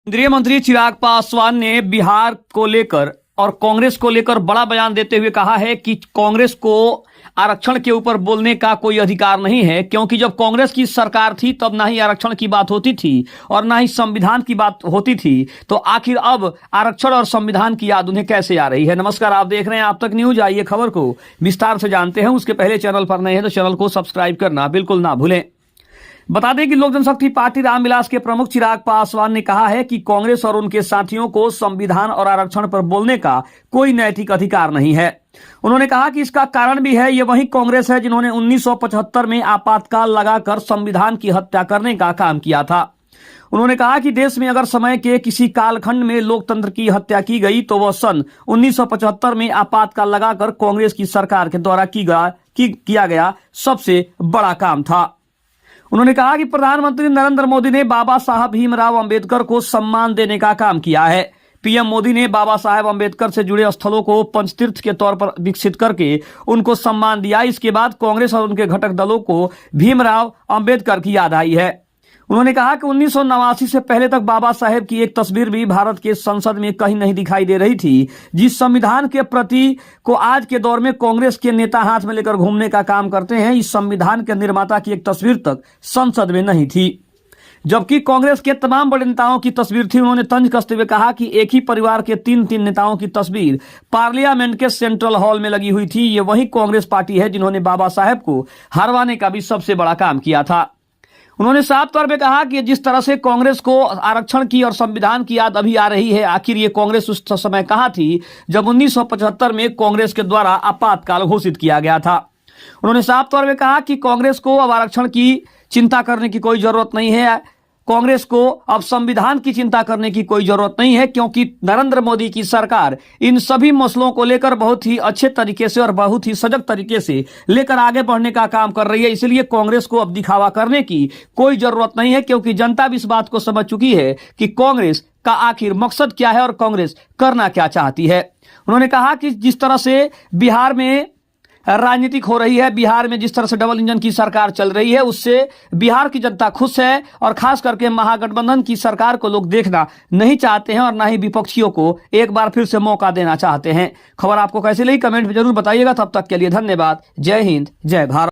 केंद्रीय मंत्री चिराग पासवान ने बिहार को लेकर और कांग्रेस को लेकर बड़ा बयान देते हुए कहा है कि कांग्रेस को आरक्षण के ऊपर बोलने का कोई अधिकार नहीं है, क्योंकि जब कांग्रेस की सरकार थी तब ना ही आरक्षण की बात होती थी और ना ही संविधान की बात होती थी। तो आखिर अब आरक्षण और संविधान की याद उन्हें कैसे आ रही है। नमस्कार, आप देख रहे हैं आप तक न्यूज। आइए खबर को विस्तार से जानते हैं। उसके पहले चैनल पर नए हैं तो चैनल को सब्सक्राइब करना बिल्कुल ना भूलें। बता दें कि लोक जनशक्ति पार्टी रामविलास के प्रमुख चिराग पासवान ने कहा है कि कांग्रेस और उनके साथियों को संविधान और आरक्षण पर बोलने का कोई नैतिक अधिकार नहीं है। उन्होंने कहा कि इसका कारण भी है, ये वही कांग्रेस है जिन्होंने 1975 में आपातकाल लगाकर संविधान की हत्या करने का काम किया था। उन्होंने कहा कि देश में अगर समय के किसी कालखंड में लोकतंत्र की हत्या की गई तो वह सन 1975 में आपातकाल लगाकर कांग्रेस की सरकार के द्वारा किया गया सबसे बड़ा काम था। उन्होंने कहा कि प्रधानमंत्री नरेंद्र मोदी ने बाबा साहब भीमराव अंबेडकर को सम्मान देने का काम किया है। पीएम मोदी ने बाबा साहब अंबेडकर से जुड़े स्थलों को पंचतीर्थ के तौर पर विकसित करके उनको सम्मान दिया। इसके बाद कांग्रेस और उनके घटक दलों को भीमराव अंबेडकर की याद आई है। उन्होंने कहा कि 1989 से पहले तक बाबा साहेब की एक तस्वीर भी भारत के संसद में कहीं नहीं दिखाई दे रही थी। जिस संविधान के प्रति को आज के दौर में कांग्रेस के नेता हाथ में लेकर घूमने का काम करते हैं, इस संविधान के निर्माता की एक तस्वीर तक संसद में नहीं थी, जबकि कांग्रेस के तमाम बड़े नेताओं की तस्वीर थी। उन्होंने तंज कसते हुए कहा कि एक ही परिवार के तीन नेताओं की तस्वीर पार्लियामेंट के सेंट्रल हॉल में लगी हुई थी। ये वही कांग्रेस पार्टी है जिन्होंने बाबा साहेब को हरवाने का भी सबसे बड़ा काम किया था। उन्होंने साफ तौर पे कहा कि जिस तरह से कांग्रेस को आरक्षण की और संविधान की याद अभी आ रही है, आखिर ये कांग्रेस उस समय कहां थी जब 1975 में कांग्रेस के द्वारा आपातकाल घोषित किया गया था। उन्होंने साफ तौर पे कहा कि कांग्रेस को अब आरक्षण की चिंता करने की कोई जरूरत नहीं है, कांग्रेस को अब संविधान की चिंता करने की कोई जरूरत नहीं है, क्योंकि नरेंद्र मोदी की सरकार इन सभी मसलों को लेकर बहुत ही अच्छे तरीके से और बहुत ही सजग तरीके से लेकर आगे बढ़ने का काम कर रही है। इसलिए कांग्रेस को अब दिखावा करने की कोई जरूरत नहीं है, क्योंकि जनता भी इस बात को समझ चुकी है कि कांग्रेस का आखिर मकसद क्या है और कांग्रेस करना क्या चाहती है। उन्होंने कहा कि जिस तरह से बिहार में राजनीतिक हो रही है, बिहार में जिस तरह से डबल इंजन की सरकार चल रही है, उससे बिहार की जनता खुश है और खास करके महागठबंधन की सरकार को लोग देखना नहीं चाहते हैं और ना ही विपक्षियों को एक बार फिर से मौका देना चाहते हैं। खबर आपको कैसी लगी कमेंट में जरूर बताइएगा। तब तक के लिए धन्यवाद। जय हिंद, जय भारत।